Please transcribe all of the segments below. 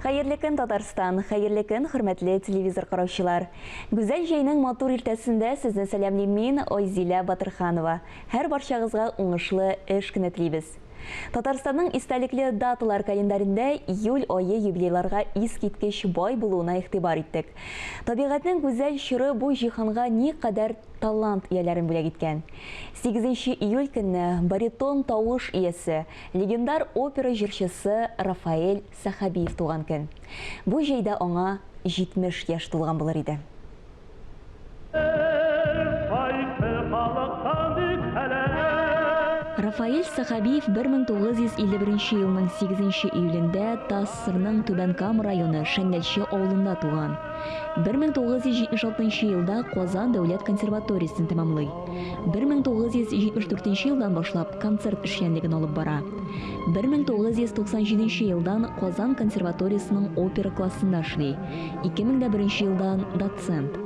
Хәерле көн, Татарстан, хәерле көн, хөрмәтле телевизор караучылар. Гүзәл җәйнең матур иртәсендә сезне сәламлыйм мин, Айзилә Батырханова. Һәр барчагызга уңышлы эш көне телибез. Татарстанның истәлекле даталар календарында июль айы юбилейларга искиткеч бай булуына игътибар иттек. Табигатьнең гүзәл чоры бу җиһанга ни кадәр талант ияләрен бүләк иткән. 8 июль көнне баритон тавыш иясе, легендар опера җырчысы Рафаэль Сахабиев туган көн. Бу җәйдә аңа 70 яшь тулган булыр иде. Рафаэль Сахабиев 1951 елның 8 июлендә ТАССРның Түбән-Кама районы Шәңгәлче авылында туган. 1976 елда Казан дәүләт консерваториясын тәмамлый. 1974 елдан башлап концерт эшчәнлеген алып бара. 1997 елдан Казан консерваториясының опера классында эшли. 2001 елдан доцент.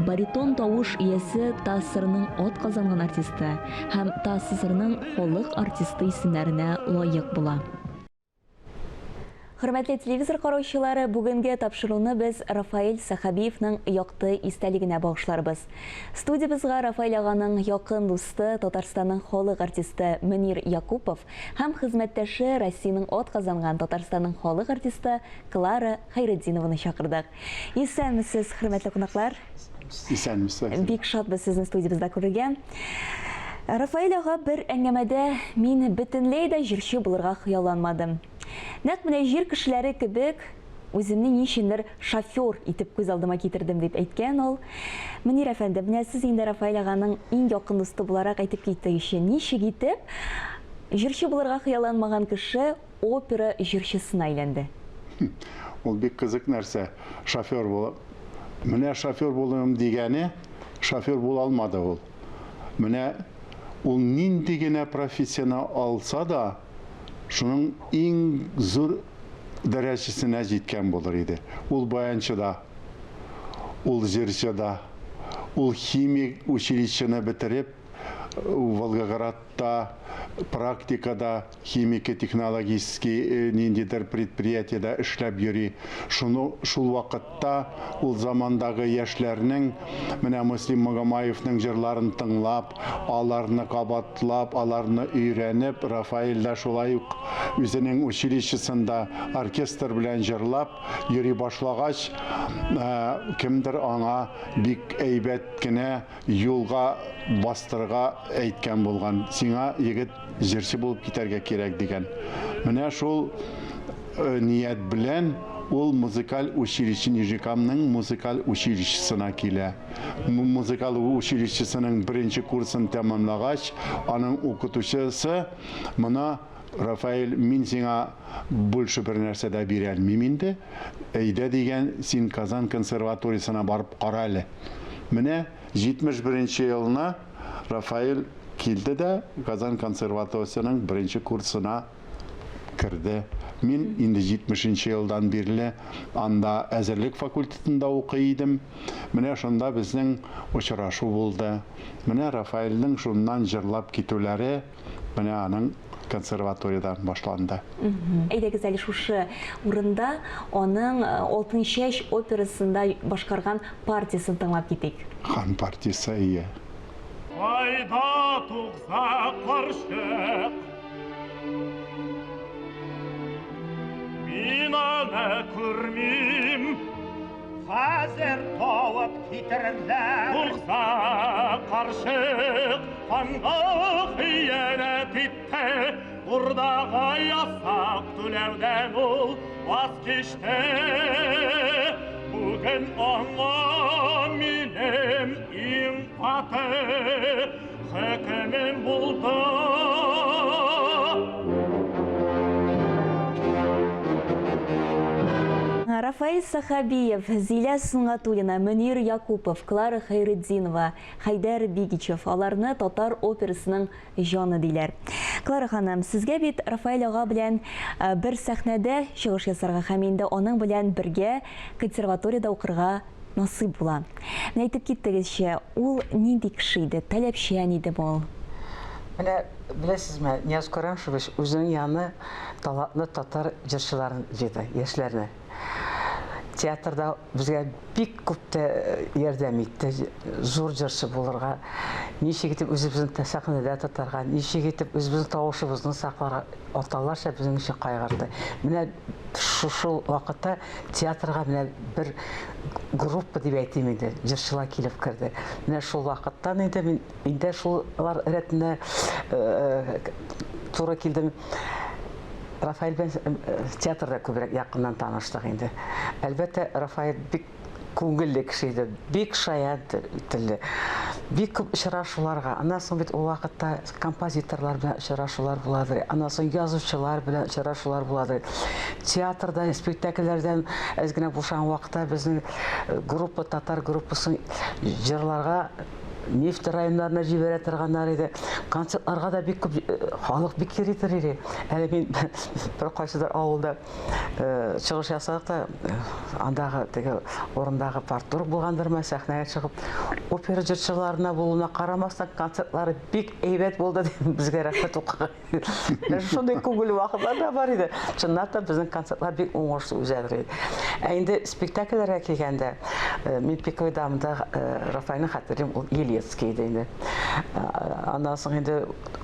Баритон тавыш иясе ТАССРның атказанган артисты һәм ТАССРның халык артисты исемнәренә лаек була. Хөрмәтле телевизор караучылары, бүгенге тапшыруны без Рафаэль Сахабиевның якты истәлегенә багышларбыз. Студиябызга Рафаэль аганың якын дусты, Татарстанның халык артисты Мөнир Якупов һәм хезмәттәше Россиянең атказанган Татарстанның халык артисты Клара Хайретдинованы чакырдык. Исәнмесез, хөрмәтле кунаклар? Исәнмесез. Бик шатбыз сезне студиябызда күрергә. Рафаэль ага бер әңгәмәдә мин бөтенләй дә җырчы булырга хыялланмадым. Нәкъ менә җир кешеләре кебек үземне ничендер шофер итеп күз алдыма китердем дип әйткән ул. Мөнир әфәнде, менә сез инде Рафаэль аганың иң якын дусты буларак әйтеп киттегезчә, ничек итеп җырчы булырга хыялланмаган кеше опера җырчысына әйләнде? Ул бик кызык нәрсә, шофер булып. Менә шофер булам дигәне, шофер була алмады ул. Менә ул нинди генә профессияны алса да, шуның иң зур дәрәҗәсенә җиткән булыр иде. Ул баянчы да, ул җырчы да, ул химик училищены бетереп, Волгоградта практикада химико-технологический ниндидер предприятиедә эшләп йөри. Шул вакытта ул замандагы яшьләрнең менә Муслим Магомаевның җырларын тыңлап, аларны кабатлап, аларны өйрәнеп, Рафаэль да шулай ук үзенең училищесында оркестр белән җырлап йөри башлагач, кемдер аңа бик әйбәт кенә юлга бастырга әйткән булган. Сиңа егет җырчы булып китәргә кирәк дигән. Менә шул ният белән ул музыкаль училище, Нижекамның музыкаль училищесына килә. Музыкаль училищесының беренче курсын тәмамлагач, аның укытучысы моны Рафаэль, мин сиңа больше бер нәрсә дә бирә алмыйм инде. Әйдә дигән, син Казан консерваториясына барып кара әле. Менә 71 елына Рафаэль килде дә Казан консерваториясының беренче курсына керде. Мин инде 70 елдан бирле анда әзерлек факультетында укый идем. Менә шунда безнең очрашу булды. Менә Рафаэльнең шуннан җырлап китүләре менә аның консерваториядан башланды. Әйдәгез әле шушы урында аның Алтын чәч операсында башкарган партиясын тыңлап китик. Хан партиясы ие. Айда тугса карчык, мин аны күрмим, хәзер тавып китерләр. Тугса карчык, ханга хыянәт итте, урдага ясак түләүдән ул ваз кичте. Бүген аңа минем иң каты хөкемем булды. Рафаэль Сахабиев, Зилә Сунгатуллина, Мөнир Якупов, Клара Хайретдинова, Хайдар Бигичев, аларны татар операсының җаны диләр. Клара ханым, сезгә бит Рафаэль ага белән бер сәхнәдә чыгыш ясарга һәм инде аның белән бергә консерваториядә укырга насыйп була. Менә әйтеп киттегезчә, ул нинди кеше иде, таләпчән идеме ул? Менә беләсезме, Нияз Карамшевич үзенең яны талантлы татар җырчыларын җыйды, яшьләрне. театрда бізге бик көп ярдәм итте. Зур җырчы булырга, ничек итеп үзебезне сәхнәдә тотарга, ничек итеп үзебезнең тавышыбызны сакларга аталарча безнең өчен кайгырды. Менә шул вакытта театрга менә бер группа дип әйтим инде, җырчылар килеп керде. Менә шул вакыттан инде мин инде шулар рәтенә туры килдем. Рафаэль белән театрда күбрәк якыннан таныштык инде. Әлбәттә, Рафаэль бик күңелле кеше иде, бик шаян телле. Бик күп очрашуларга, аннан соң бит ул вакытта композиторлар белән очрашулар буладыр, аннан соң язучылар белән очрашулар буладыр. Театрда, спектакльләрдән әз генә бушаган вакытта безнең группа, татар группасын җырларга нефть районнарына җибәрә торганнар иде. Концертларга да бик күп халык бик йөри иде. Әле мин бер кайсыдыр авылда чыгыш ясадык та, андагы теге орындагы парторг булгандырмы, сәхнәгә чыгып, опера җырчыларына булуына карамастан концертлары бик әйбәт булды дип безгә рәхмәт укыган. Шундый күңел вакытлар да бар иде. Чынлап та безнең концертлар бик уңышлы үзәдер иде. Ә инде спектакльләргә килгәндә, мин Пиковый дамда Рафаэльне хәтерим, ул Елецкий иде инде. Аннан соң инде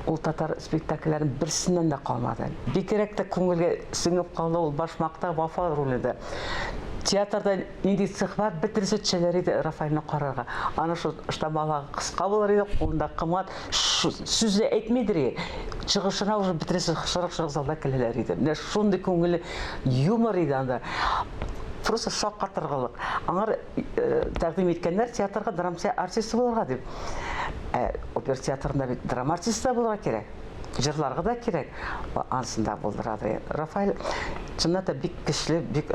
ул татар спектакльләрен берсеннән дә калмады. Бигрәк тә күңелгә сеңеп калды ул башмакта Вафа ролендә. Театрда нинди цех бар, бөтен сөтчеләр иде Рафаэльне карарга. Аны шул штамалага кыска булыр иде, кулында кымат, сүз әйтмидер. Чыгышына уже бөтен шырык-шырык залда киләләр иде. Менә шундый күңелле юмор иде анда. Просто шок катыргылык. Аңар тәкъдим иткәннәр театрга драма артисты булырга дип. Опера театрында бит драма артисты булырга кирәк. Җырларга да кирәк. Ансында булдырады. Рафаэль чыннан да бик көчле, бик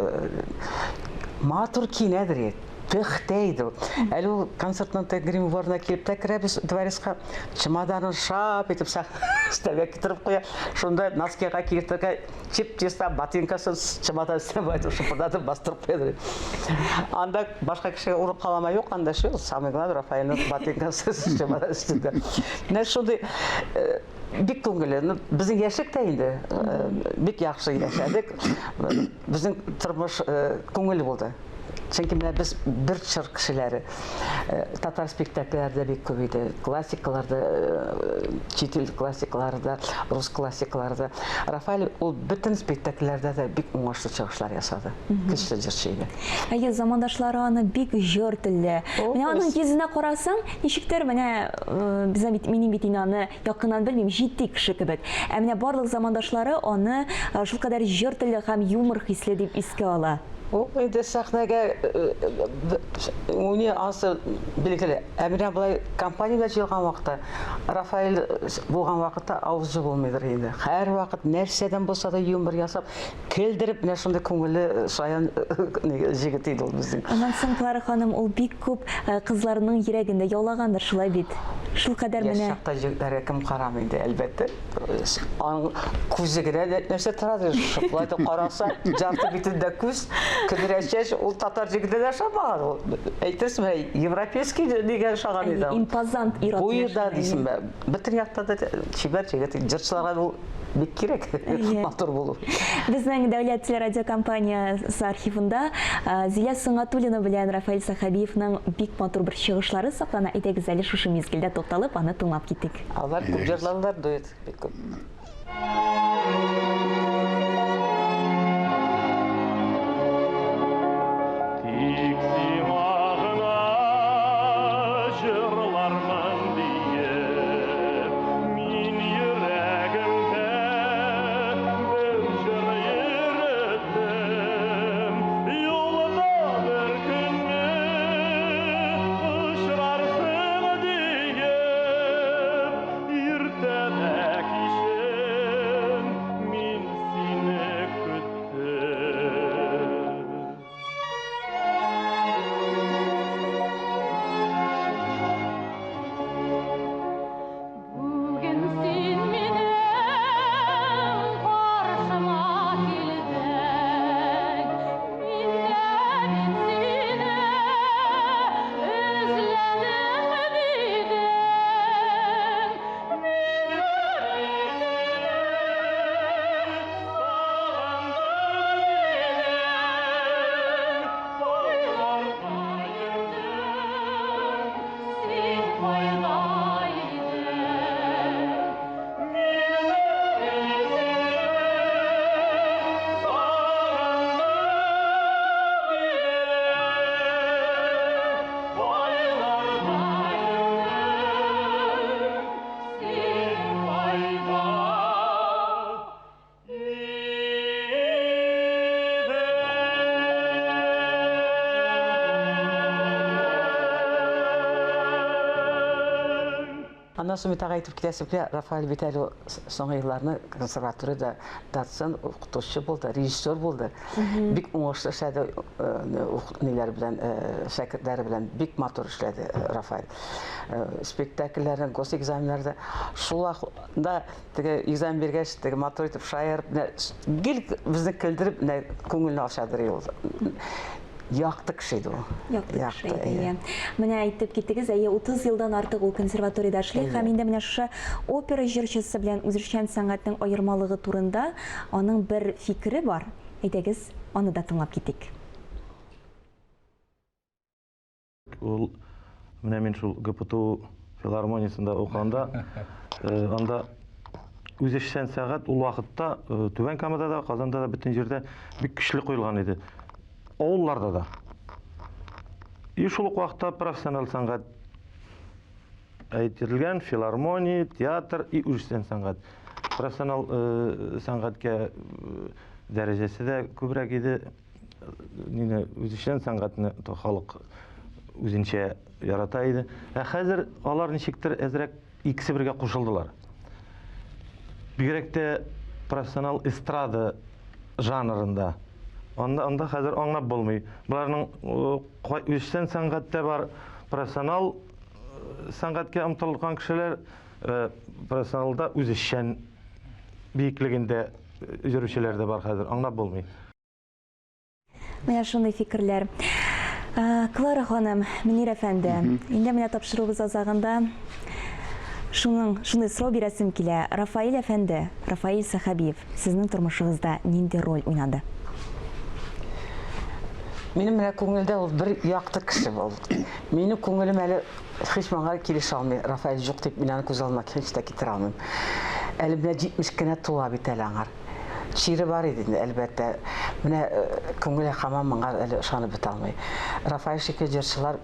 матур кинәдер. Пөхтәйді. Әлі ол концертнан гримуарына келіп та кірәбіз дворецқа, чемоданын шап етіп стәлге кетіріп қоя. Шонда носкиға келтірге чип-теста ботинкасын чемодан істеп айтып шыпырдатып бастырып қойды. Анда башқа кішіге ұрып қалама жоқ, анда ше, самый главный Рафаэльның ботинкасы чемодан істеді. Мен шондай бик күңелле. Біздің яшік та енді бик яқшы яшәдік. Біздің тұрмыш күңелі болды. Чөнки менә без бер чыр кешеләре татар спектакльләрдә бик күп иде, классикаларда, чит ил классикаларда, рус классикаларда. Рафаэль ул бөтен спектакльләрдә дә бик уңышлы чыгышлар ясады. Көчле җырчы иде. Әйе, замандашлары аны бик җыр телле. Менә аның йөзенә карасаң, ничектер менә минем бит аны якыннан белмим, җитди кеше кебек. Ә менә барлык замандашлары аны шулкадәр җыр телле һәм юмор хисле дип искә ала. Ул инде сәхнәгә уни ансы билгеле. Әмирә булай компаниягә җыелган вакытта, Рафаэль булган вакытта авызы булмыйдыр инде. Һәр вакыт нәрсәдән булса да юмор ясап, көлдереп, менә шундый күңелле шаян җигет иде ул безнең. Аннан соң Клара ханым ул бик күп кызларның йөрәгендә яулагандыр, шулай бит. Шул кадәр менә. Шакта җегетләргә кем карамый инде, әлбәттә. Аның күзе генә нәрсә торады, шулай да караса, жарты битендә күз. Кедерәчәш ул татар җегете дә шамаган. Әйтерсең, европейский дигән шаган иде. Импозант ир-ат. Бу ерда дисем, бөтен якта да чибәр җегет, җырчыларга ул бик кирәк. Матур булу. Безнең Дәүләт телерадиокомпаниясе архивында Зилә Сыңатуллина белән Рафаэль Сахабиевның бик матур бер чыгышлары саклана. Әйтегез әле шушы мизгелдә тукталып, аны тыңлап киттек. Алар күп җырлаулар дуэт, бик күп. Min Ondan sonra bir aytып кетесем ki Рафаэль бит әле соңгы елларны консерваторияда доцент, укытучы булды, режиссер булды. Бик уңышлы эшләде, ниләр белән, шәкертләре белән бик матур эшләде Рафаэль. Спектакльләрен, госэкзаменнарда шул вакытта теге экзамен бергәч, теге матур итеп шаярып, гел безне көлдереп, күңелне ачадыр ул. Яқты кеше иде ул. Яқты кеше иде. Менә әйтеп киттегез, 30 елдан артык ул консерваториядә эшли, һәм инде менә шушы опера җырчысы белән үзешчән сәнгатьнең аермалыгы турында аның бер фикере бар. Әйтегез, аны да тыңлап китик. Ул менә мин шул ГПТУ филармониясында укганда, анда үзешчән сәнгать ул вакытта Түбән Камада да, Казанда да, бөтен җирдә бик көчле куелган иде. Авылларда да. И шул ук вакытта профессиональ сәнгать әйтелгән, филармония, театр и үзешчән сәнгать. Профессиональ сәнгатькә дәрәҗәсе дә күбрәк иде. Нине үзешчән сәнгатьне халык үзенчә ярата иде. Хәзер алар ничектер әзрәк икесе бергә кушылдылар. Бигрәк тә профессиональ эстрада жанрында. Анда хәзер аңлап булмый. Буларның үзешчән сәнгатьтә бар профессиональ сәнгатькә омтылган кешеләр, профессионалда үзешчән биеклегендә йөрүчеләр дә бар хәзер, аңлап булмый. Менә шундый фикерләр. Клара ханым, Мөнир әфәнде, инде менә тапшыруыбыз азагында шуны сорау бирәсем килә. Рафаэль әфәнде, Рафаэль Сахабиев, сезнең тормышыгызда нинди роль уйнады? Минем менә күңелдә ул бер якты кеше булды. Минем күңелем әле һич маңа килешә алмый. Рафаэль юк дип мин аны күз алдыма һич тә китерә алмыйм. Әле менә 70 кенә тула бит әле аңар. Чире бар иде, әлбәттә. Менә күңеле һаман маңа әле ышанып бетә алмый. Рафаэль шикелле җырчылар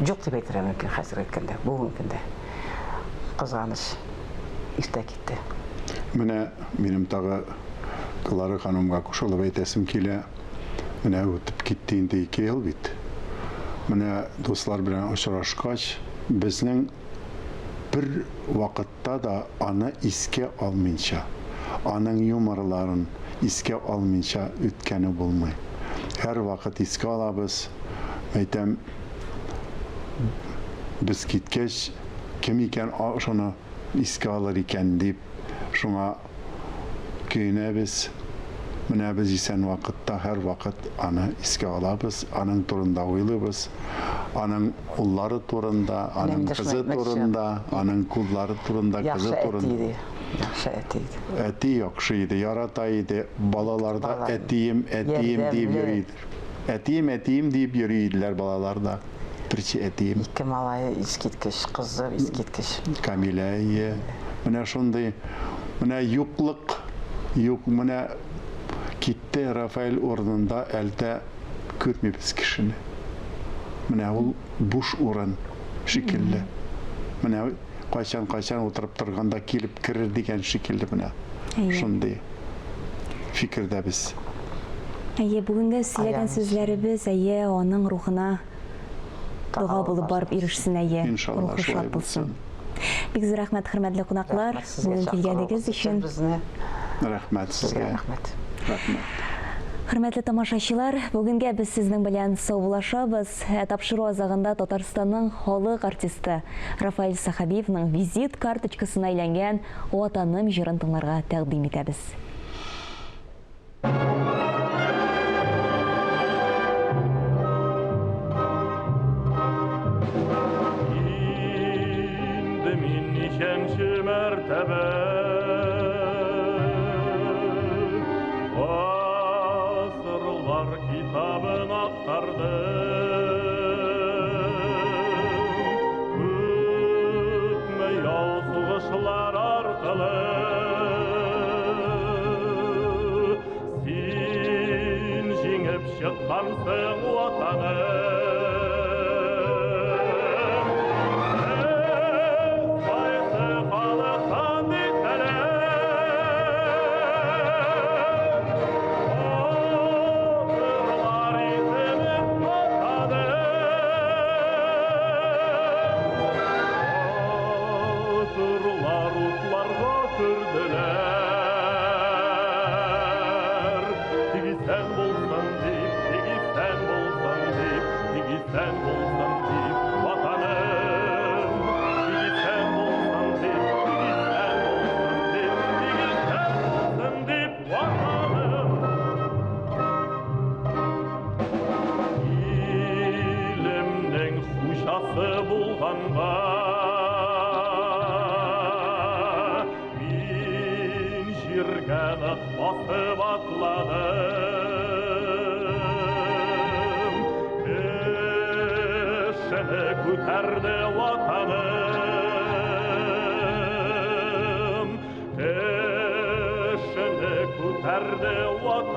юк дип әйтергә мөмкин хәзерге көндә, бүгенге көндә. Кызганыч иртә китте. Менә минем тагы Клара ханымга кушылып әйтәсем килә. Менә үтеп китте инде 2 ел бит. Менә дуслар белән очрашкач, безнең бер вакытта да аны искә алмыйча, аның юморларын искә алмыйча үткәне булмый. Һәр вакыт искә алабыз. Әйтәм, без киткәч, кем икән шуны искә алыр икән дип, шуңа көйнәбез. Менә без исән вакытта һәр вакыт аны искә алабыз, аның турында уйлыйбыз, аның уллары турында, аның кызы турында, аның куллары турында, кызы турында. Яхшы әти иде. Әти яхшы иде, ярата иде. Балаларда әтием дип йөридер. Әтием дип йөридиләр балаларда. Берче әтием. Ике малае искиткеч, кызы искиткеч. Камилә. Менә шундый, менә юклык, менә китте Рафаэль орнында әлдә күрмибез кешене. Менә ул буш урын шикелле. Менә кайчан утырып торганда килеп керер дигән шикелле менә. Шундый фикердә без. Бүгенге сөйләгән сүзләребез аның рухына дуга булып барып ирешсен Иншалла, шулай булсын. Бик зур рәхмәт, хөрмәтле кунаклар, бүген килгәнегез өчен. Рәхмәт сезгә. Рәхмәт. Хөрмәтле тамашачылар, бүгенгә без сезнең белән саубуллашабыз. Тапшыру азагында Татарстанның халык артисты Рафаэль Сахабиевның визит карточкасына әйләнгән "Ватаным" җырын тыңларга тәкъдим итәбез. Инде мин ничәнче мәртәбә китабын актардым, үтмей яу сугышлар аркылы, син җиңеп чыккансың ватаным. ватанға. Мин җиргә нык басып атладым. Кешене күтәрде ватаным. Кешене күтәрде ватаным.